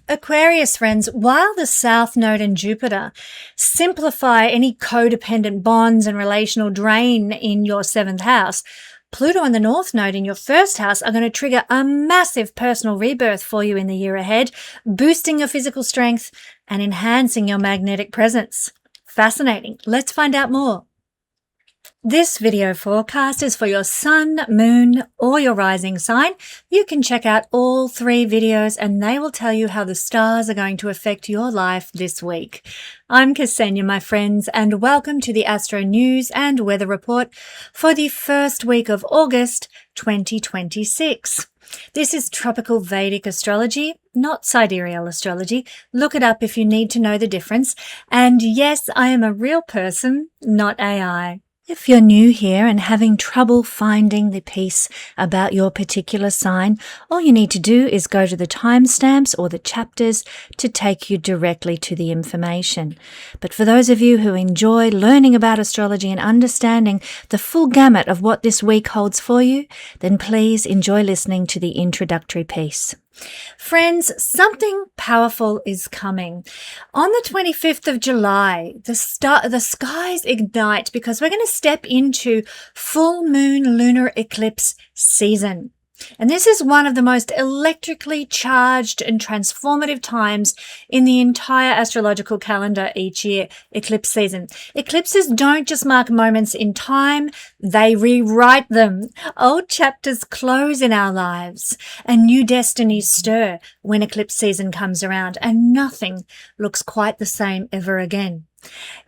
Aquarius friends, while the South Node and Jupiter simplify any codependent bonds and relational drain in your 7th house, Pluto and the North Node in your 1st house are going to trigger a massive personal rebirth for you in the year ahead, boosting your physical strength and enhancing your magnetic presence. Fascinating. Let's find out more. This video forecast is for your sun, moon, or your rising sign. You can check out all 3 videos and they will tell you how the stars are going to affect your life this week. I'm Kesenya, my friends, and welcome to the Astro News and Weather Report for the first week of August 2026. This is tropical Vedic astrology, not sidereal astrology. Look it up if you need to know the difference. And yes, I am a real person, not AI. If you're new here and having trouble finding the piece about your particular sign, all you need to do is go to the timestamps or the chapters to take you directly to the information. But for those of you who enjoy learning about astrology and understanding the full gamut of what this week holds for you, then please enjoy listening to the introductory piece. Friends, something powerful is coming. On the 25th of July, the skies ignite because we're going to step into full moon lunar eclipse season. And this is one of the most electrically charged and transformative times in the entire astrological calendar each year, eclipse season. Eclipses don't just mark moments in time, they rewrite them. Old chapters close in our lives and new destinies stir when eclipse season comes around, and nothing looks quite the same ever again.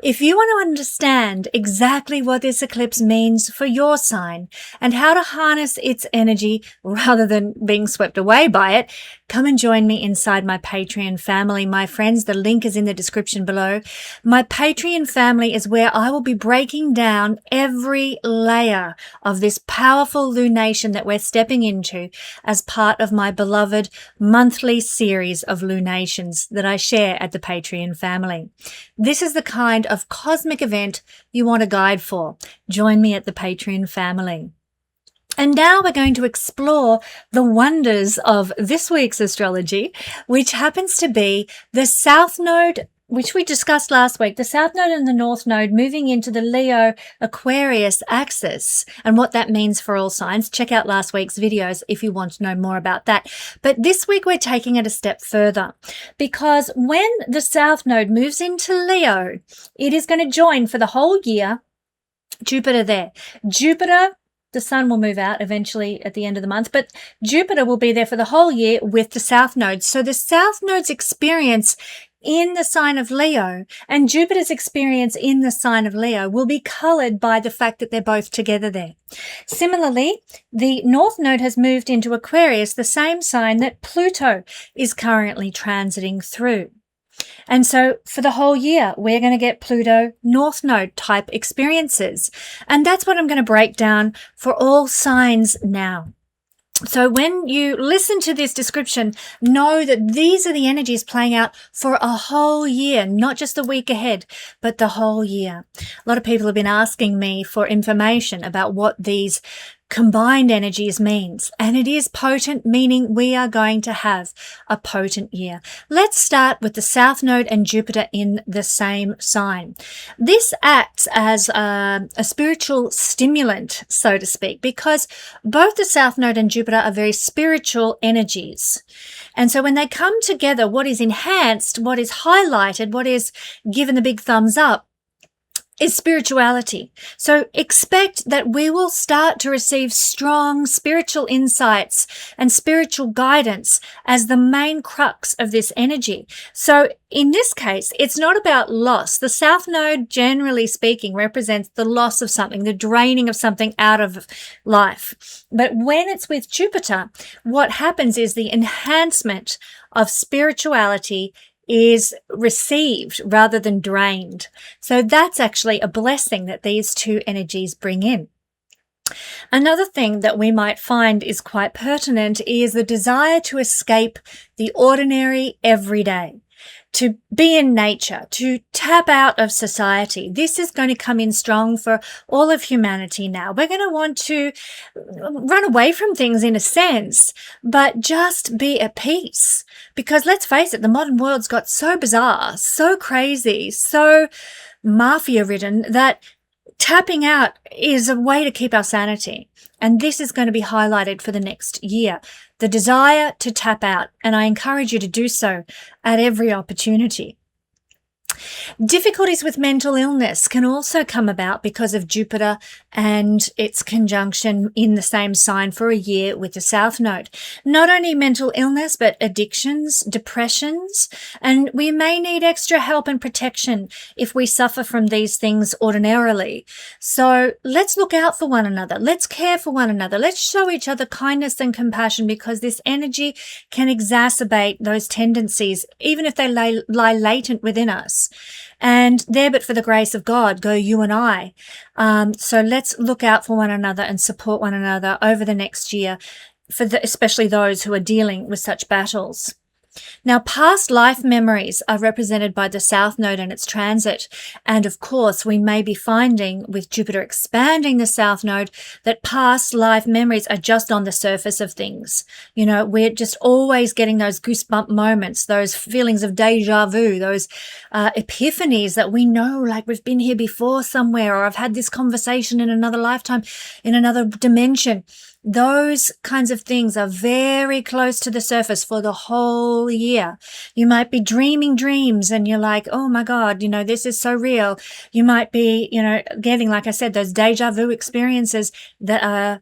If you want to understand exactly what this eclipse means for your sign and how to harness its energy rather than being swept away by it, come and join me inside my Patreon family, my friends. The link is in the description below. My Patreon family is where I will be breaking down every layer of this powerful lunation that we're stepping into as part of my beloved monthly series of lunations that I share at the Patreon family. This is the kind of cosmic event you want a guide for. Join me at the Patreon family. And now we're going to explore the wonders of this week's astrology, which happens to be the South Node, which we discussed last week, the South Node and the North Node moving into the Leo Aquarius axis and what that means for all signs. Check out last week's videos if you want to know more about that. But this week we're taking it a step further because when the South Node moves into Leo, it is going to join for the whole year Jupiter there. Jupiter, the sun will move out eventually at the end of the month, but Jupiter will be there for the whole year with the South Node. So the South Node's experience in the sign of Leo and Jupiter's experience in the sign of Leo will be colored by the fact that they're both together there. Similarly, the North Node has moved into Aquarius, the same sign that Pluto is currently transiting through. And so for the whole year, we're going to get Pluto North Node type experiences. And that's what I'm going to break down for all signs now. So when you listen to this description, know that these are the energies playing out for a whole year, not just the week ahead, but the whole year. A lot of people have been asking me for information about what these combined energies means, and it is potent, meaning we are going to have a potent year. Let's start with the South Node and Jupiter in the same sign. This acts as a spiritual stimulant, so to speak, because both the South Node and Jupiter are very spiritual energies. And so when they come together, what is enhanced, what is highlighted, what is given the big thumbs up is spirituality. So expect that we will start to receive strong spiritual insights and spiritual guidance as the main crux of this energy. So in this case, it's not about loss. The South Node, generally speaking, represents the loss of something, the draining of something out of life. But when it's with Jupiter, what happens is the enhancement of spirituality is received rather than drained. So that's actually a blessing that these two energies bring in. Another thing that we might find is quite pertinent is the desire to escape the ordinary everyday. to be in nature, to tap out of society. This is going to come in strong for all of humanity now. We're going to want to run away from things in a sense, but just be at peace. Because let's face it, the modern world's got so bizarre, so crazy, so mafia-ridden that tapping out is a way to keep our sanity. And this is going to be highlighted for the next year. The desire to tap out. And I encourage you to do so at every opportunity. Difficulties with mental illness can also come about because of Jupiter and its conjunction in the same sign for a year with the South Node. Not only mental illness, but addictions, depressions, and we may need extra help and protection if we suffer from these things ordinarily. So let's look out for one another. Let's care for one another. Let's show each other kindness and compassion, because this energy can exacerbate those tendencies, even if they lie latent within us. And there, but for the grace of God, go you and I. So let's look out for one another and support one another over the next year, especially those who are dealing with such battles. Now, past life memories are represented by the South Node and its transit. And of course, we may be finding with Jupiter expanding the South Node that past life memories are just on the surface of things. You know, we're just always getting those goosebump moments, those feelings of deja vu, those epiphanies that we know, like we've been here before somewhere, or I've had this conversation in another lifetime, in another dimension. Those kinds of things are very close to the surface for the whole year. You might be dreaming dreams and you're like, oh my God, you know, this is so real. You might be, you know, getting, like I said, those deja vu experiences that are,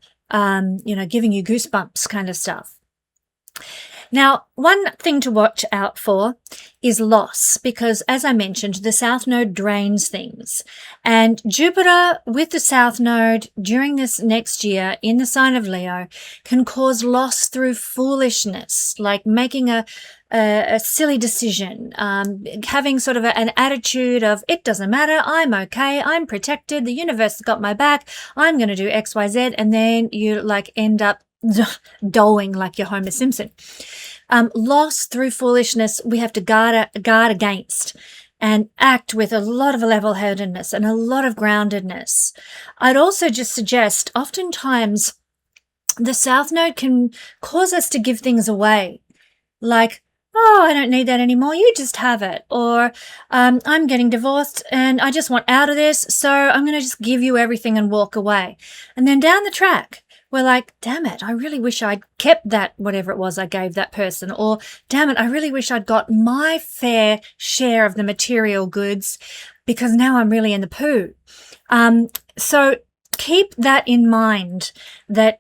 you know, giving you goosebumps kind of stuff. Now, one thing to watch out for is loss, because as I mentioned, the South Node drains things. And Jupiter with the South Node during this next year in the sign of Leo can cause loss through foolishness, like making a silly decision, having sort of an attitude of, it doesn't matter, I'm okay, I'm protected, the universe has got my back, I'm going to do X, Y, Z, and then you like end up doling like you're Homer Simpson. Loss through foolishness we have to guard against and act with a lot of level-headedness and a lot of groundedness. I'd also just suggest oftentimes the South Node can cause us to give things away, like, oh, I don't need that anymore, you just have it. Or I'm getting divorced and I just want out of this, so I'm going to just give you everything and walk away. And then down the track, we're like, damn it, I really wish I'd kept that, whatever it was I gave that person. Or, damn it, I really wish I'd got my fair share of the material goods, because now I'm really in the poo. So keep that in mind, that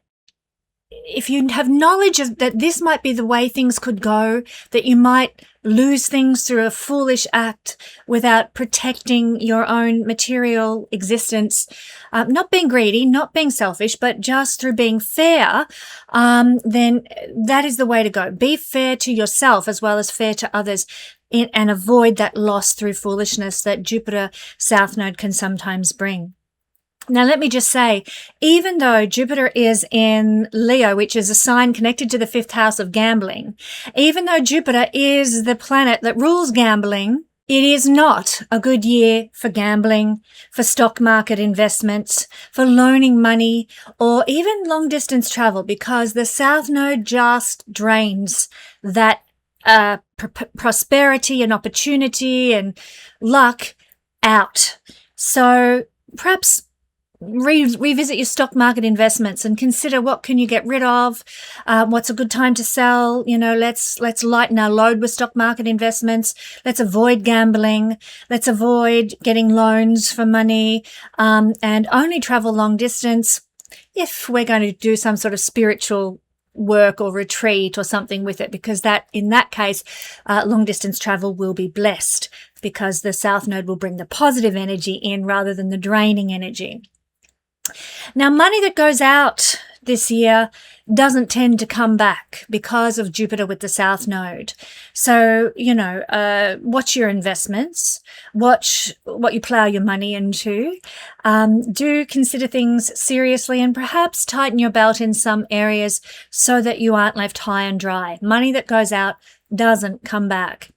if you have knowledge of that this might be the way things could go, that you might lose things through a foolish act without protecting your own material existence, not being greedy, not being selfish, but just through being fair, then that is the way to go. Be fair to yourself as well as fair to others, and avoid that loss through foolishness that Jupiter South Node can sometimes bring. Now, let me just say, even though Jupiter is in Leo, which is a sign connected to the 5th house of gambling, even though Jupiter is the planet that rules gambling, it is not a good year for gambling, for stock market investments, for loaning money, or even long-distance travel, because the South Node just drains that prosperity and opportunity and luck out. So perhaps revisit your stock market investments and consider what can you get rid of, what's a good time to sell. You know, let's lighten our load with stock market investments. Let's avoid gambling. Let's avoid getting loans for money, and only travel long distance if we're going to do some sort of spiritual work or retreat or something with it, because that, in that case, long distance travel will be blessed, because the South Node will bring the positive energy in rather than the draining energy. Now, money that goes out this year doesn't tend to come back because of Jupiter with the South Node. So, you know, watch your investments, watch what you plow your money into, do consider things seriously, and perhaps tighten your belt in some areas so that you aren't left high and dry. Money that goes out doesn't come back.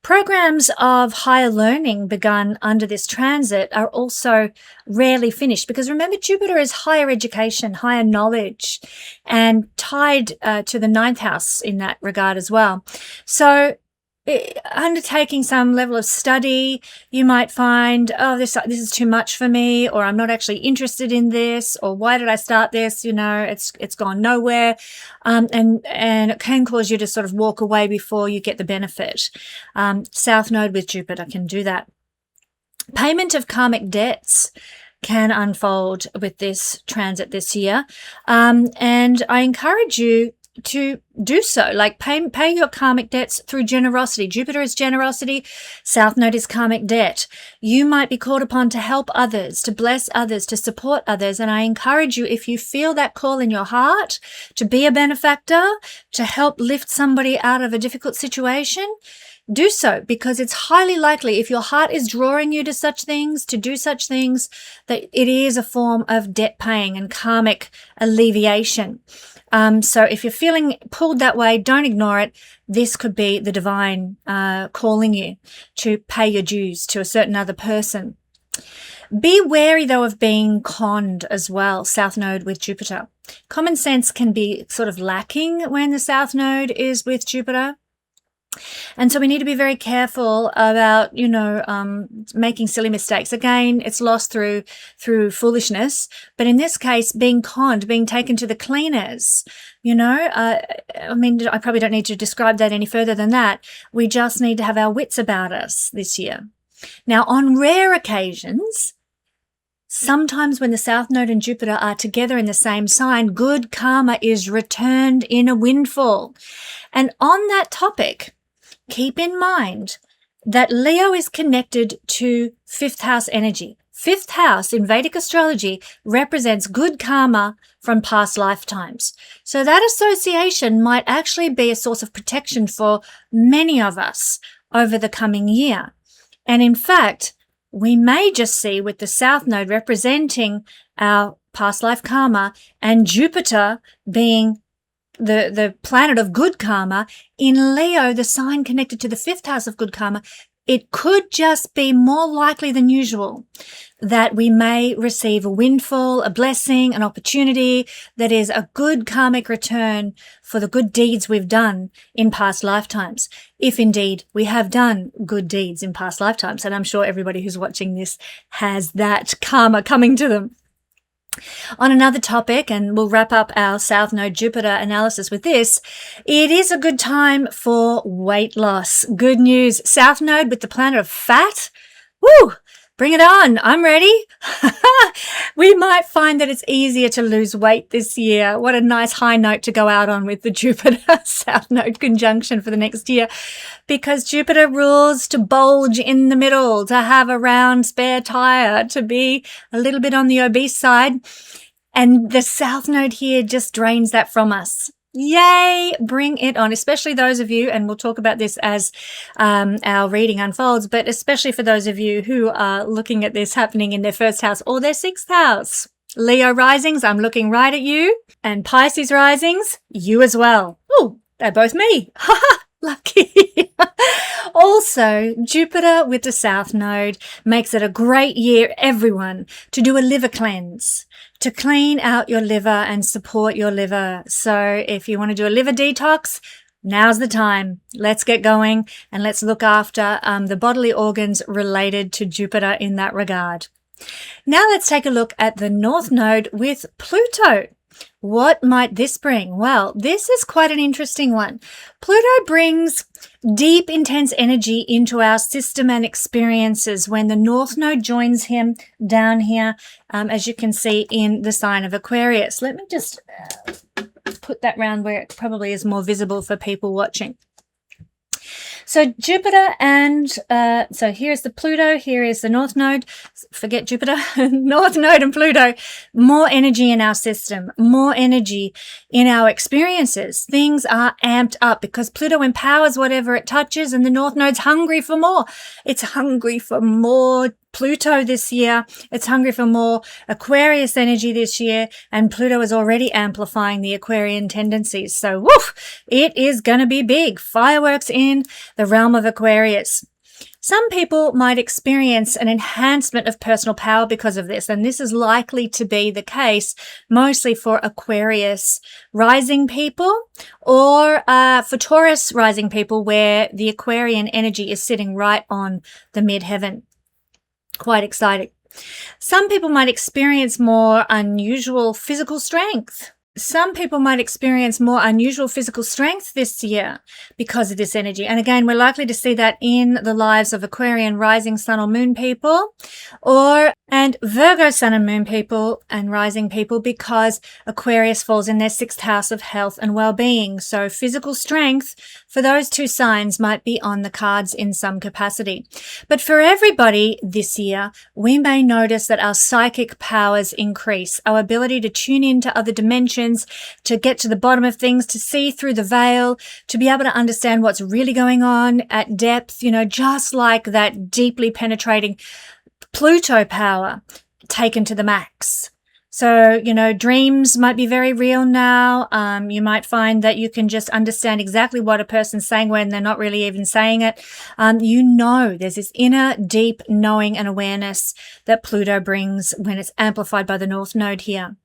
Programs of higher learning begun under this transit are also rarely finished, because remember, Jupiter is higher education, higher knowledge, and tied to the 9th house in that regard as well. So undertaking some level of study, you might find, oh, this is too much for me, or I'm not actually interested in this, or why did I start this? You know, it's gone nowhere, and it can cause you to sort of walk away before you get the benefit. South Node with Jupiter can do that. Payment of karmic debts can unfold with this transit this year, and I encourage you to do so. Like pay your karmic debts through generosity. Jupiter is generosity. South Node is karmic debt. You might be called upon to help others, to bless others, to support others. And I encourage you, if you feel that call in your heart to be a benefactor, to help lift somebody out of a difficult situation, do so, because it's highly likely, if your heart is drawing you to such things, to do such things, that it is a form of debt paying and karmic alleviation. So if you're feeling pulled that way, don't ignore it. This could be the divine calling you to pay your dues to a certain other person. Be wary, though, of being conned as well, South Node with Jupiter. Common sense can be sort of lacking when the South Node is with Jupiter. And so we need to be very careful about, making silly mistakes. Again, it's lost through foolishness. But in this case, being conned, being taken to the cleaners, I probably don't need to describe that any further than that. We just need to have our wits about us this year. Now, on rare occasions, sometimes when the South Node and Jupiter are together in the same sign, good karma is returned in a windfall. And on that topic, keep in mind that Leo is connected to 5th house energy. 5th house in Vedic astrology represents good karma from past lifetimes. So that association might actually be a source of protection for many of us over the coming year. And in fact, we may just see, with the South Node representing our past life karma and Jupiter being the planet of good karma, in Leo, the sign connected to the 5th house of good karma, it could just be more likely than usual that we may receive a windfall, a blessing, an opportunity that is a good karmic return for the good deeds we've done in past lifetimes. If indeed we have done good deeds in past lifetimes, and I'm sure everybody who's watching this has that karma coming to them. On another topic, and we'll wrap up our South Node Jupiter analysis with this, it is a good time for weight loss. Good news. South Node with the planet of fat. Woo! Bring it on. I'm ready. We might find that it's easier to lose weight this year. What a nice high note to go out on with the Jupiter South Node conjunction for the next year, because Jupiter rules to bulge in the middle, to have a round spare tire, to be a little bit on the obese side. And the South Node here just drains that from us. Yay! Bring it on, especially those of you, and we'll talk about this as our reading unfolds, but especially for those of you who are looking at this happening in their 1st house or their 6th house. Leo risings, I'm looking right at you, and Pisces risings, you as well. Oh, they're both me. Lucky. Also, Jupiter with the South Node makes it a great year, everyone, to do a liver cleanse, to clean out your liver and support your liver. So if you want to do a liver detox, now's the time. Let's get going and let's look after the bodily organs related to Jupiter in that regard. Now let's take a look at the North Node with Pluto. What might this bring? Well, this is quite an interesting one. Pluto brings deep, intense energy into our system and experiences when the North Node joins him down here, as you can see in the sign of Aquarius. Let me just put that round where it probably is more visible for people watching. So Jupiter and, so here's the Pluto, here is the North Node. Forget Jupiter, North Node and Pluto. More energy in our system, more energy in our experiences. Things are amped up because Pluto empowers whatever it touches, and the North Node's hungry for more. It's hungry for more Pluto this year. It's hungry for more Aquarius energy this year, and Pluto is already amplifying the Aquarian tendencies. So, woof, it is going to be big. Fireworks in the realm of Aquarius. Some people might experience an enhancement of personal power because of this, and this is likely to be the case mostly for Aquarius rising people or for Taurus rising people where the Aquarian energy is sitting right on the midheaven. Quite exciting. Some people might experience more unusual physical strength. Some people might experience more unusual physical strength this year because of this energy. And again, we're likely to see that in the lives of Aquarian rising sun or moon people and Virgo sun and moon people and rising people, because Aquarius falls in their 6th house of health and well-being. So physical strength for those two signs might be on the cards in some capacity. But for everybody this year, we may notice that our psychic powers increase, our ability to tune into other dimensions, to get to the bottom of things, to see through the veil, to be able to understand what's really going on at depth, just like that deeply penetrating Pluto power taken to the max. So, dreams might be very real now. You might find that you can just understand exactly what a person's saying when they're not really even saying it. There's this inner deep knowing and awareness that Pluto brings when it's amplified by the North Node here.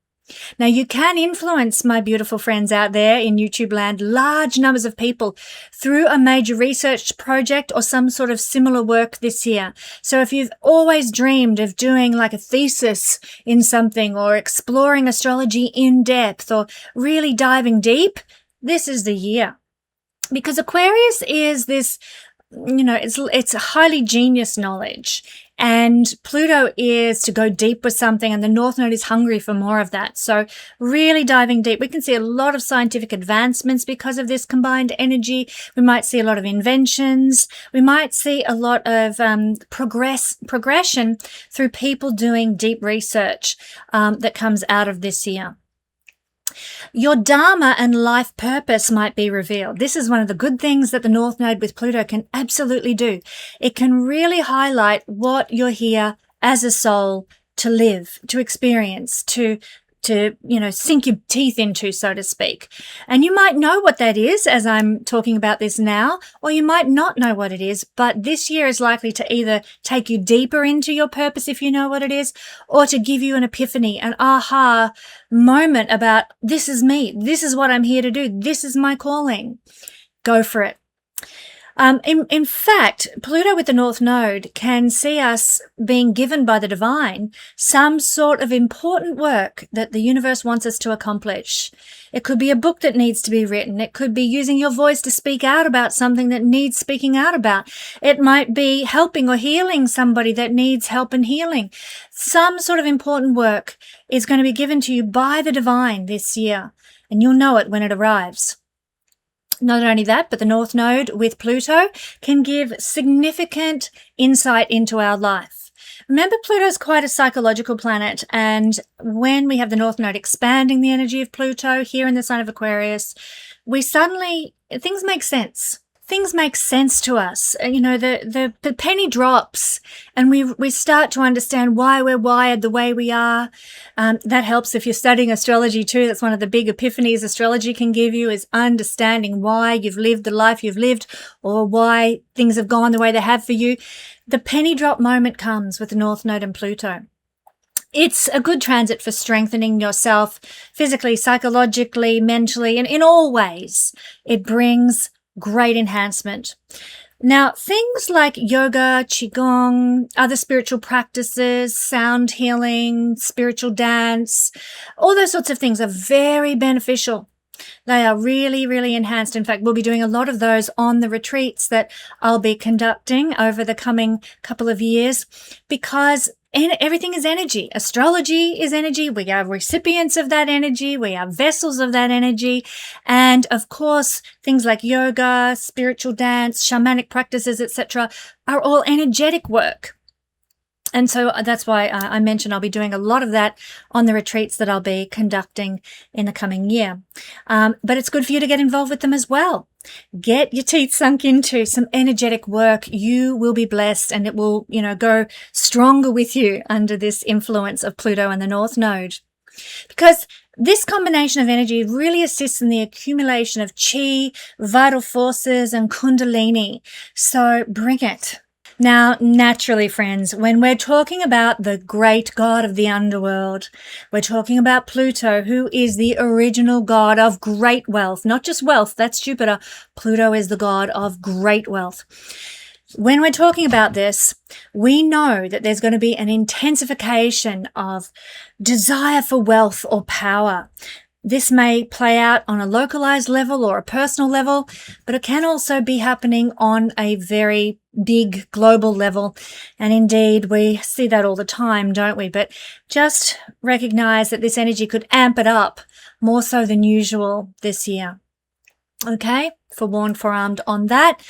Now, you can influence, my beautiful friends out there in YouTube land, large numbers of people through a major research project or some sort of similar work this year. So if you've always dreamed of doing like a thesis in something or exploring astrology in depth or really diving deep, this is the year. Because Aquarius is this, it's highly genius knowledge. And Pluto is to go deep with something, and the North Node is hungry for more of that. So really diving deep. We can see a lot of scientific advancements because of this combined energy. We might see a lot of inventions. We might see a lot of progression through people doing deep research that comes out of this year. Your Dharma and life purpose might be revealed. This is one of the good things that the North Node with Pluto can absolutely do. It can really highlight what you're here as a soul to live, to experience, to sink your teeth into, so to speak. And you might know what that is as I'm talking about this now, or you might not know what it is, but this year is likely to either take you deeper into your purpose if you know what it is, or to give you an epiphany, an aha moment about this is me, this is what I'm here to do, this is my calling. Go for it. In fact, Pluto with the North Node can see us being given by the divine some sort of important work that the universe wants us to accomplish. It could be a book that needs to be written. It could be using your voice to speak out about something that needs speaking out about. It might be helping or healing somebody that needs help and healing. Some sort of important work is going to be given to you by the divine this year, and you'll know it when it arrives. Not only that, but the North Node with Pluto can give significant insight into our life. Remember, Pluto is quite a psychological planet, and when we have the North Node expanding the energy of Pluto here in the sign of Aquarius, things make sense. Things make sense to us. The penny drops, and we start to understand why we're wired the way we are. That helps if you're studying astrology too. That's one of the big epiphanies astrology can give you, is understanding why you've lived the life you've lived or why things have gone the way they have for you. The penny drop moment comes with the North Node and Pluto. It's a good transit for strengthening yourself physically, psychologically, mentally, and in all ways. It brings great enhancement. Now, things like yoga, qigong, other spiritual practices, sound healing, spiritual dance, all those sorts of things are very beneficial. They are really, really enhanced. In fact, we'll be doing a lot of those on the retreats that I'll be conducting over the coming couple of years, because everything is energy. Astrology is energy. We are recipients of that energy. We are vessels of that energy. And of course, things like yoga, spiritual dance, shamanic practices, etc., are all energetic work. And so that's why I mentioned I'll be doing a lot of that on the retreats that I'll be conducting in the coming year. But it's good for you to get involved with them as well. Get your teeth sunk into some energetic work. You will be blessed, and it will, go stronger with you under this influence of Pluto and the North Node. Because this combination of energy really assists in the accumulation of chi, vital forces, and kundalini. So bring it. Now, naturally, friends, when we're talking about the great god of the underworld, we're talking about Pluto, who is the original god of great wealth. Not just wealth, that's Jupiter. Pluto is the god of great wealth. When we're talking about this, we know that there's going to be an intensification of desire for wealth or power. This may play out on a localized level or a personal level, but it can also be happening on a very big global level. And indeed, we see that all the time, don't we? But just recognize that this energy could amp it up more so than usual this year. Okay, forewarned, forearmed on that.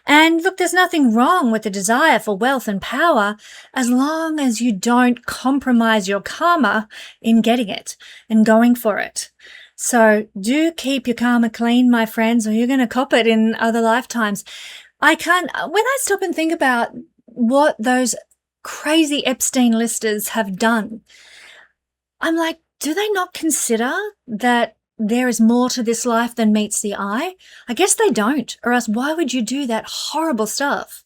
And look, there's nothing wrong with the desire for wealth and power as long as you don't compromise your karma in getting it and going for it. So do keep your karma clean, my friends, or you're going to cop it in other lifetimes. When I stop and think about what those crazy Epstein listers have done, I'm like, do they not consider that there is more to this life than meets the eye? I guess they don't, or else why would you do that horrible stuff?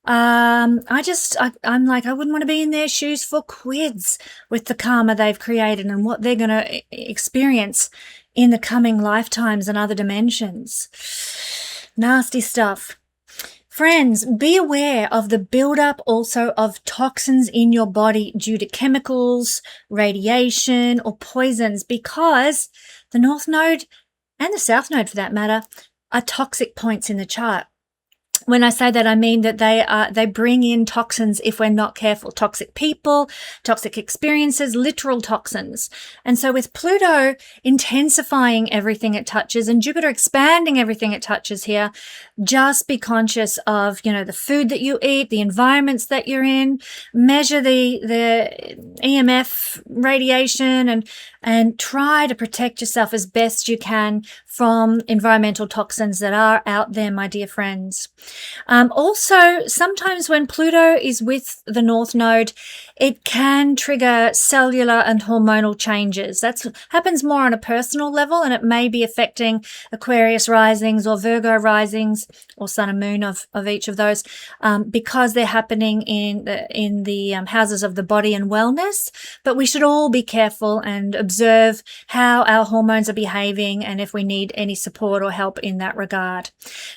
I'm like, I wouldn't want to be in their shoes for quids with the karma they've created and what they're going to experience in the coming lifetimes and other dimensions. Nasty stuff. Friends, be aware of the buildup also of toxins in your body due to chemicals, radiation, or poisons, because the North Node and the South Node, for that matter, are toxic points in the chart. When I say that, I mean that they bring in toxins if we're not careful. Toxic people, toxic experiences, literal toxins. And so with Pluto intensifying everything it touches and Jupiter expanding everything it touches here, just be conscious of, the food that you eat, the environments that you're in, measure the EMF radiation and try to protect yourself as best you can from environmental toxins that are out there, my dear friends. Also, sometimes when Pluto is with the North Node, it can trigger cellular and hormonal changes. That happens more on a personal level, and it may be affecting Aquarius risings or Virgo risings or Sun and Moon of each of those, because they're happening in the houses of the body and wellness. But we should all be careful and observe how our hormones are behaving and if we need any support or help in that regard.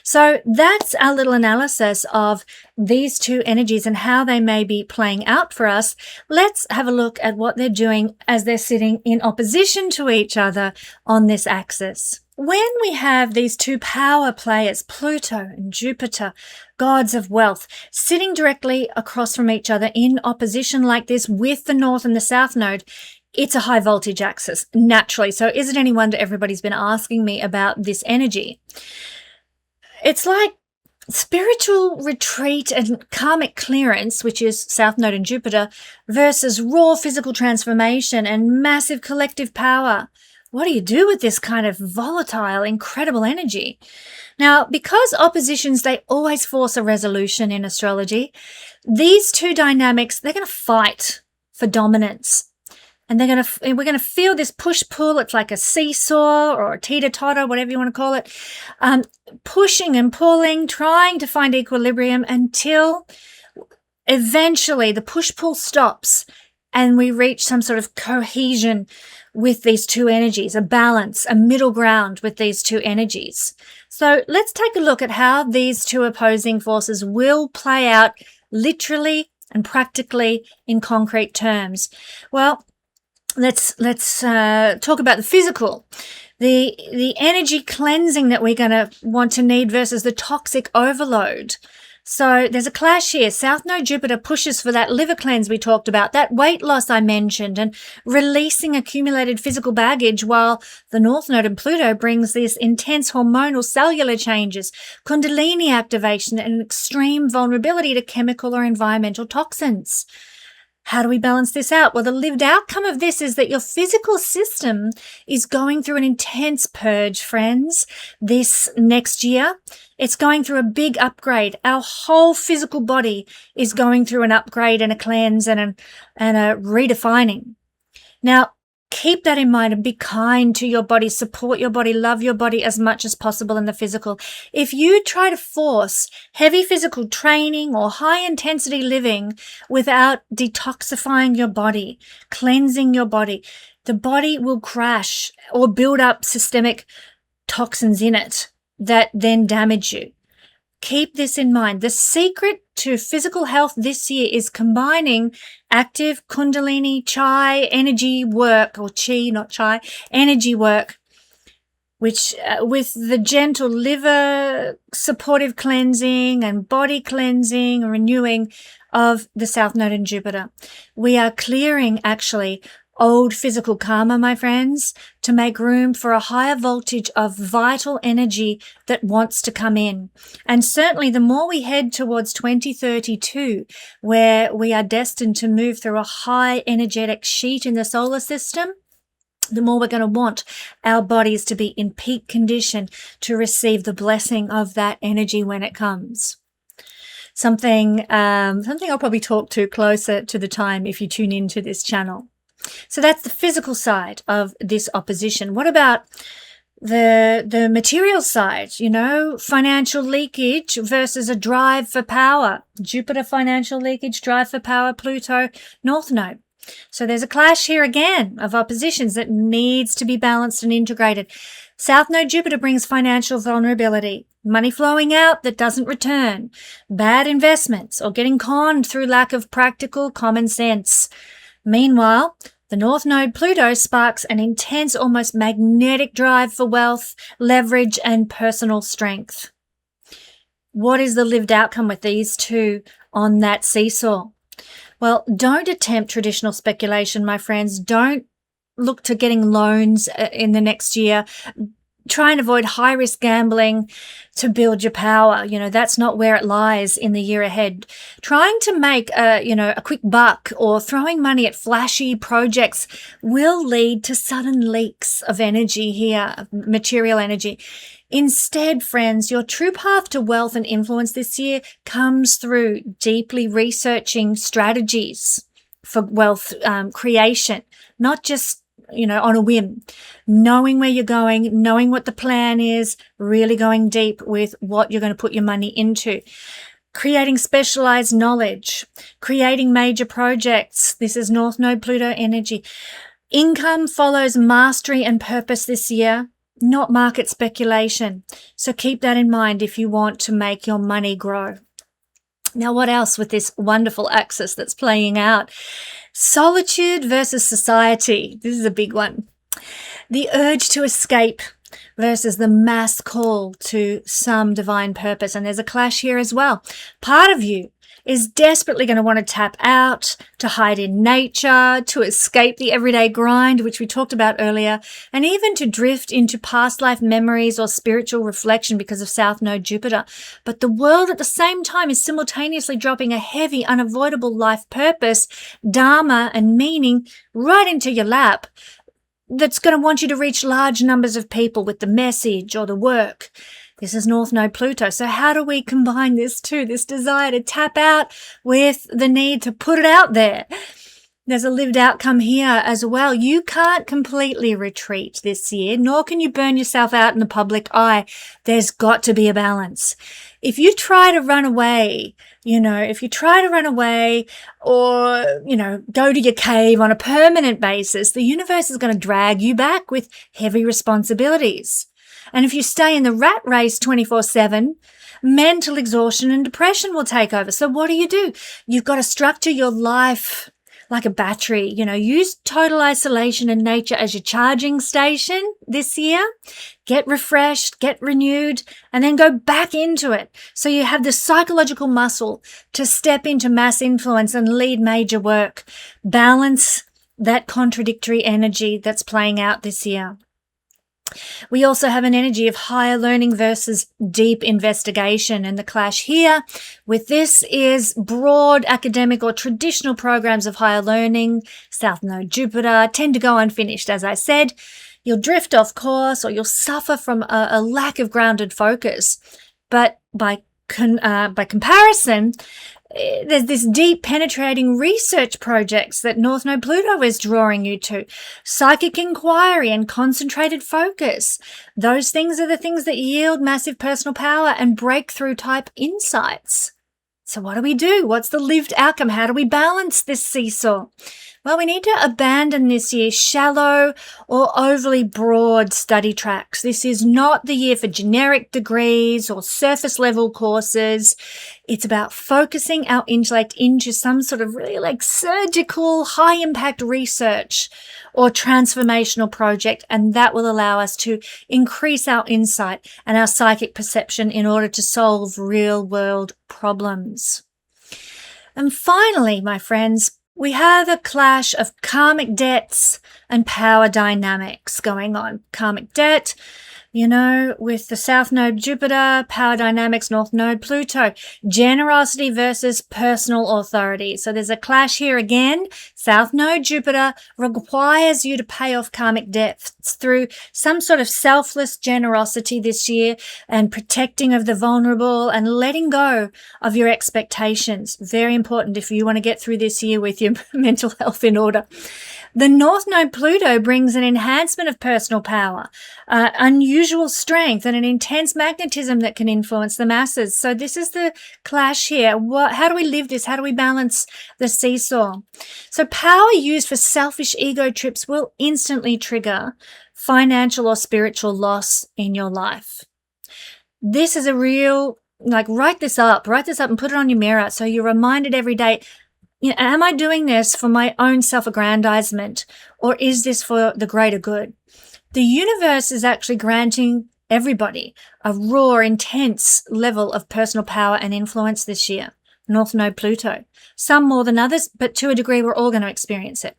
So that's our little analysis of these two energies and how they may be playing out for us. Let's have a look at what they're doing as they're sitting in opposition to each other on this axis. When we have these two power players, Pluto and Jupiter, gods of wealth, sitting directly across from each other in opposition like this with the North and the South Node, it's a high voltage axis, naturally. So is it any wonder everybody's been asking me about this energy? It's like spiritual retreat and karmic clearance, which is South Node and Jupiter, versus raw physical transformation and massive collective power. What do you do with this kind of volatile, incredible energy? Now, because oppositions, they always force a resolution in astrology, these two dynamics, they're going to fight for dominance. And we're going to feel this push-pull. It's like a seesaw or a teeter-totter, whatever you want to call it, pushing and pulling, trying to find equilibrium until eventually the push-pull stops and we reach some sort of cohesion with these two energies, a balance, a middle ground with these two energies. So let's take a look at how these two opposing forces will play out literally and practically in concrete terms. Well, let's talk about the physical, the energy cleansing that we're going to want to need versus the toxic overload. So there's a clash here. South Node Jupiter pushes for that liver cleanse we talked about, that weight loss I mentioned, and releasing accumulated physical baggage, while the North Node and Pluto brings this intense hormonal cellular changes, kundalini activation, and extreme vulnerability to chemical or environmental toxins. How do we balance this out? Well, the lived outcome of this is that your physical system is going through an intense purge, friends, this next year. It's going through a big upgrade. Our whole physical body is going through an upgrade and a cleanse and a redefining. Now, keep that in mind and be kind to your body, support your body, love your body as much as possible in the physical. If you try to force heavy physical training or high intensity living without detoxifying your body, cleansing your body, the body will crash or build up systemic toxins in it that then damage you. Keep this in mind. The secret to physical health this year is combining active Kundalini Chai energy work, or Chi, not Chai, energy work, which with the gentle liver supportive cleansing and body cleansing and renewing of the South Node in Jupiter. We are clearing actually old physical karma, my friends, to make room for a higher voltage of vital energy that wants to come in. And certainly the more we head towards 2032, where we are destined to move through a high energetic sheet in the solar system, the more we're going to want our bodies to be in peak condition to receive the blessing of that energy when it comes. Something I'll probably talk to closer to the time if you tune into this channel. So that's the physical side of this opposition. What about the material side? Financial leakage versus a drive for power. Jupiter financial leakage, drive for power, Pluto North Node. So there's a clash here again of oppositions that needs to be balanced and integrated. South Node Jupiter brings financial vulnerability, money flowing out that doesn't return, bad investments, or getting conned through lack of practical common sense. Meanwhile, the North Node Pluto sparks an intense, almost magnetic drive for wealth, leverage, and personal strength. What is the lived outcome with these two on that seesaw? Well, don't attempt traditional speculation, my friends. Don't look to getting loans in the next year. Try and avoid high-risk gambling to build your power. That's not where it lies in the year ahead. Trying to make a quick buck or throwing money at flashy projects will lead to sudden leaks of energy here, of material energy. Instead, friends, your true path to wealth and influence this year comes through deeply researching strategies for wealth creation, not just on a whim, knowing where you're going, knowing what the plan is, really going deep with what you're going to put your money into, creating specialized knowledge, creating major projects. This is North Node Pluto energy. Income follows mastery and purpose this year, not market speculation. So keep that in mind if you want to make your money grow. Now, what else with this wonderful axis that's playing out? Solitude versus society. This is a big one. The urge to escape versus the mass call to some divine purpose. And there's a clash here as well. Part of you is desperately going to want to tap out, to hide in nature, to escape the everyday grind, which we talked about earlier, and even to drift into past life memories or spiritual reflection because of South Node Jupiter. But the world at the same time is simultaneously dropping a heavy, unavoidable life purpose, dharma, and meaning right into your lap that's going to want you to reach large numbers of people with the message or the work. This is North Node Pluto. So how do we combine this too? This desire to tap out with the need to put it out there. There's a lived outcome here as well. You can't completely retreat this year, nor can you burn yourself out in the public eye. There's got to be a balance. If you try to run away, or, go to your cave on a permanent basis, the universe is going to drag you back with heavy responsibilities. And if you stay in the rat race 24/7, mental exhaustion and depression will take over. So what do? You've got to structure your life like a battery. Use total isolation and nature as your charging station this year. Get refreshed, get renewed, and then go back into it. So you have the psychological muscle to step into mass influence and lead major work. Balance that contradictory energy that's playing out this year. We also have an energy of higher learning versus deep investigation. And the clash here with this is broad academic or traditional programs of higher learning, South Node Jupiter, tend to go unfinished, as I said. You'll drift off course or you'll suffer from a lack of grounded focus. But by comparison, there's this deep penetrating research projects that North Node Pluto is drawing you to. Psychic inquiry and concentrated focus. Those things are the things that yield massive personal power and breakthrough type insights. So what do we do? What's the lived outcome? How do we balance this seesaw? Well, we need to abandon this year shallow or overly broad study tracks. This is not the year for generic degrees or surface level courses. It's about focusing our intellect into some sort of really like surgical, high impact research or transformational project. And that will allow us to increase our insight and our psychic perception in order to solve real world problems. And finally, my friends, we have a clash of karmic debts and power dynamics going on. Karmic debt, with the South Node Jupiter, power dynamics, North Node Pluto, generosity versus personal authority. So there's a clash here again. South Node Jupiter requires you to pay off karmic debts through some sort of selfless generosity this year and protecting of the vulnerable and letting go of your expectations. Very important if you want to get through this year with your mental health in order. The North Node Pluto brings an enhancement of personal power, unusual strength, and an intense magnetism that can influence the masses. So this is the clash here. How do we live this? How do we balance the seesaw? So power used for selfish ego trips will instantly trigger financial or spiritual loss in your life. This is a real, write this up and put it on your mirror so you're reminded every day, am I doing this for my own self-aggrandizement, or is this for the greater good? The universe is actually granting everybody a raw, intense level of personal power and influence this year. North Node Pluto. Some more than others, but to a degree we're all going to experience it.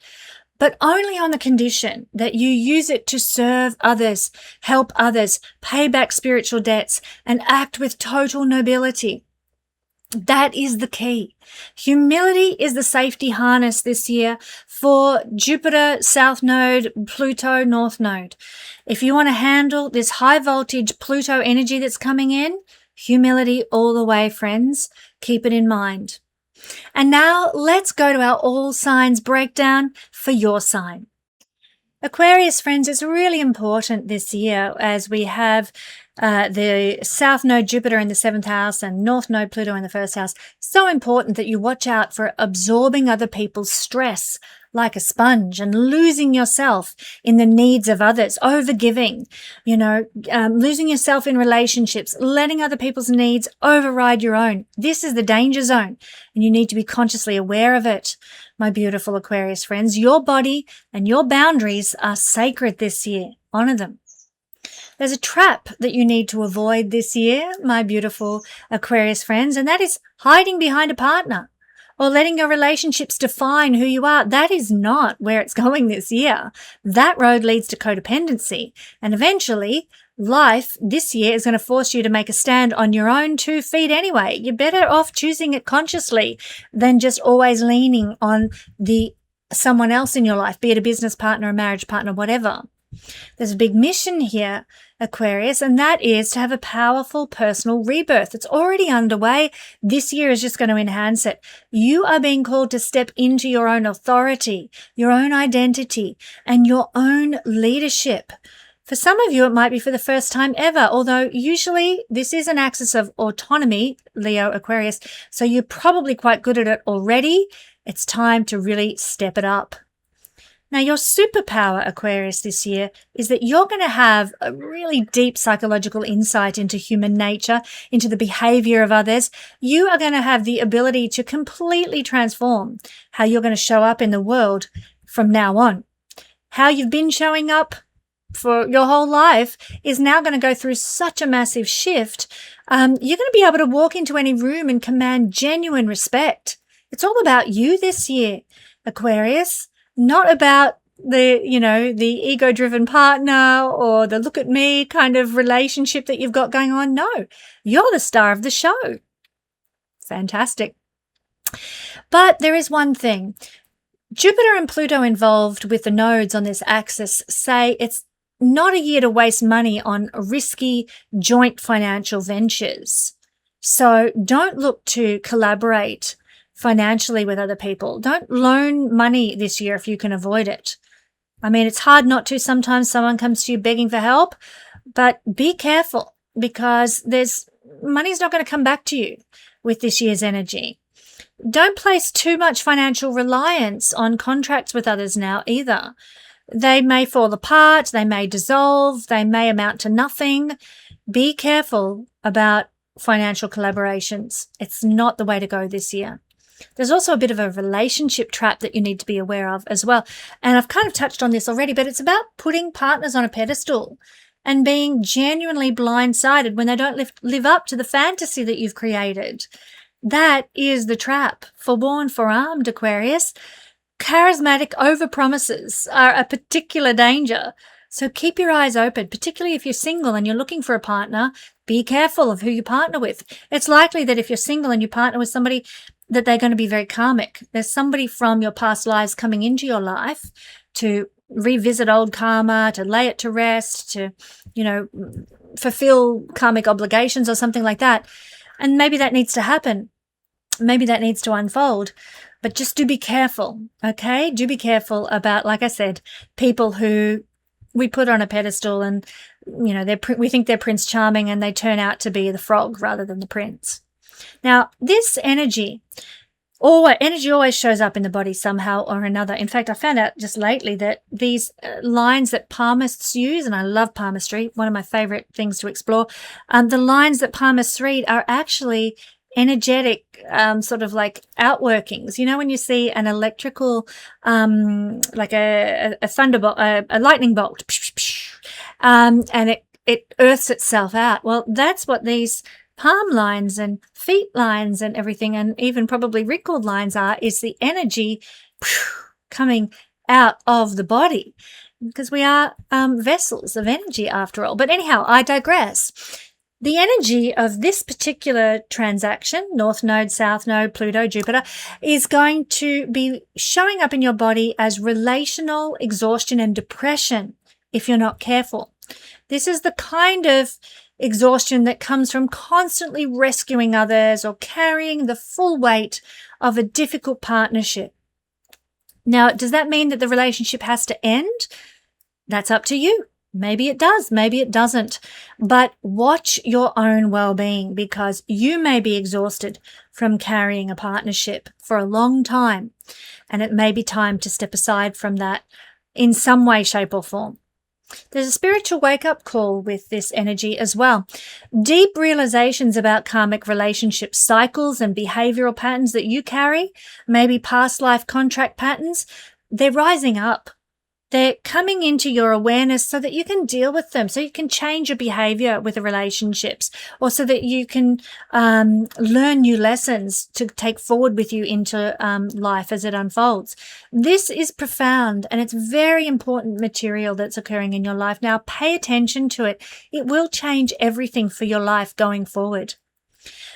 But only on the condition that you use it to serve others, help others, pay back spiritual debts, and act with total nobility. That is the key. Humility is the safety harness this year for Jupiter, South Node, Pluto, North Node. If you want to handle this high voltage Pluto energy that's coming in, humility all the way, friends. Keep it in mind. And now let's go to our all signs breakdown for your sign. Aquarius, friends, it's really important this year as we have the South Node Jupiter in the 7th house and North Node Pluto in the 1st house. So important that you watch out for absorbing other people's stress like a sponge and losing yourself in the needs of others, overgiving, losing yourself in relationships, letting other people's needs override your own. This is the danger zone and you need to be consciously aware of it. My beautiful Aquarius friends, your body and your boundaries are sacred this year. Honor them. There's a trap that you need to avoid this year, my beautiful Aquarius friends, and that is hiding behind a partner or letting your relationships define who you are. That is not where it's going this year. That road leads to codependency. And eventually, life this year is going to force you to make a stand on your own 2 feet anyway. You're better off choosing it consciously than just always leaning on someone else in your life, be it a business partner, a marriage partner, whatever. There's a big mission here, Aquarius, and that is to have a powerful personal rebirth. It's already underway. This year is just going to enhance it. You are being called to step into your own authority, your own identity, and your own leadership. For some of you, it might be for the first time ever, although usually this is an axis of autonomy, Leo, Aquarius, so you're probably quite good at it already. It's time to really step it up. Now, your superpower, Aquarius, this year is that you're going to have a really deep psychological insight into human nature, into the behavior of others. You are going to have the ability to completely transform how you're going to show up in the world from now on. How you've been showing up for your whole life is now going to go through such a massive shift. You're going to be able to walk into any room and command genuine respect. It's all about you this year, Aquarius. Not about the ego-driven partner or the look at me kind of relationship that you've got going on. No, you're the star of the show. Fantastic. But there is one thing. Jupiter and Pluto involved with the nodes on this axis say it's not a year to waste money on risky joint financial ventures. So don't look to collaborate financially with other people. Don't loan money this year if you can avoid it. I mean, it's hard not to. Sometimes someone comes to you begging for help, but be careful because money's not going to come back to you with this year's energy. Don't place too much financial reliance on contracts with others now either. They may fall apart, they may dissolve, they may amount to nothing. Be careful about financial collaborations. It's not the way to go this year. There's also a bit of a relationship trap that you need to be aware of as well. And I've kind of touched on this already, but it's about putting partners on a pedestal and being genuinely blindsided when they don't live up to the fantasy that you've created. That is the trap. Forewarned, forearmed, Aquarius. Charismatic overpromises are a particular danger. So keep your eyes open, particularly if you're single and you're looking for a partner. Be careful of who you partner with. It's likely that if you're single and you partner with somebody, that they're going to be very karmic. There's somebody from your past lives coming into your life to revisit old karma, to lay it to rest, to, fulfill karmic obligations or something like that. And maybe that needs to happen. Maybe that needs to unfold. But just do be careful, okay? Do be careful about, like I said, people who we put on a pedestal and, we think they're Prince Charming and they turn out to be the frog rather than the prince. Now, this energy always shows up in the body somehow or another. In fact, I found out just lately that these lines that palmists use, and I love palmistry, one of my favorite things to explore, the lines that palmists read are actually energetic sort of like outworkings. When you see an electrical, like a thunderbolt, a lightning bolt, and it earths itself out. Well, that's what these palm lines and feet lines and everything, and even probably ripcord lines is the energy coming out of the body, because we are vessels of energy after all. But anyhow, I digress. The energy of this particular transaction, North Node, South Node, Pluto, Jupiter, is going to be showing up in your body as relational exhaustion and depression if you're not careful. This is the kind of exhaustion that comes from constantly rescuing others or carrying the full weight of a difficult partnership. Now, does that mean that the relationship has to end? That's up to you. Maybe it does, maybe it doesn't. But watch your own well-being, because you may be exhausted from carrying a partnership for a long time, and it may be time to step aside from that in some way, shape or form. There's a spiritual wake-up call with this energy as well. Deep realizations about karmic relationship cycles and behavioral patterns that you carry, maybe past life contract patterns, they're rising up. They're coming into your awareness so that you can deal with them, so you can change your behavior with the relationships, or so that you can learn new lessons to take forward with you into life as it unfolds. This is profound, and it's very important material that's occurring in your life. Now, pay attention to it. It will change everything for your life going forward.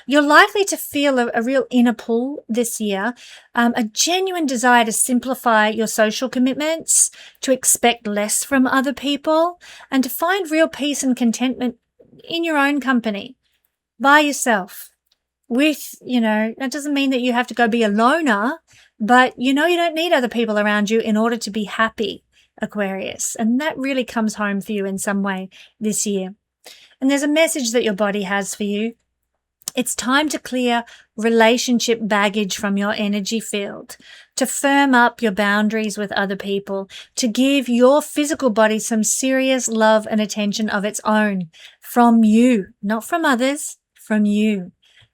You're likely to feel a real inner pull this year, a genuine desire to simplify your social commitments, to expect less from other people, and to find real peace and contentment in your own company, by yourself. That doesn't mean that you have to go be a loner, but you don't need other people around you in order to be happy, Aquarius. And that really comes home for you in some way this year. And there's a message that your body has for you. It's time to clear relationship baggage from your energy field, to firm up your boundaries with other people, to give your physical body some serious love and attention of its own from you, not from others, from you.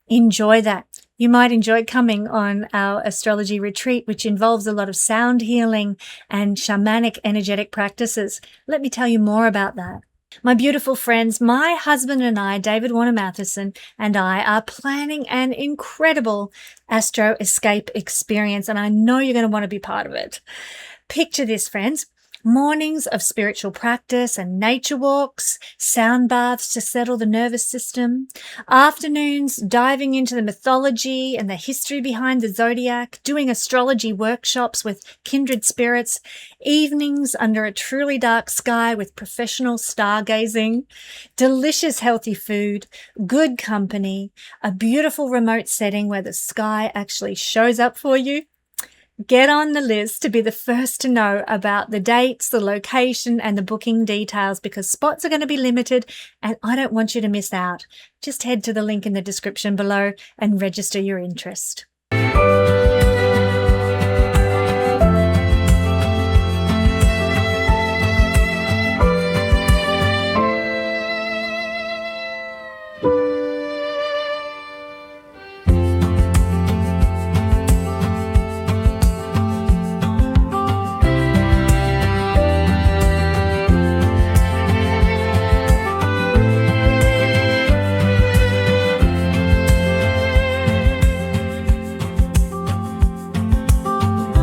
Enjoy that. You might enjoy coming on our astrology retreat, which involves a lot of sound healing and shamanic energetic practices. Let me tell you more about that. My beautiful friends, my husband and I, David Warner Matheson, and I are planning an incredible astro escape experience, and I know you're going to want to be part of it. Picture this, friends. Mornings of spiritual practice and nature walks, sound baths to settle the nervous system. Afternoons diving into the mythology and the history behind the zodiac, doing astrology workshops with kindred spirits. Evenings under a truly dark sky with professional stargazing. Delicious healthy food, good company, a beautiful remote setting where the sky actually shows up for you. Get on the list to be the first to know about the dates, the location, and the booking details because spots are going to be limited and I don't want you to miss out. Just head to the link in the description below and register your interest.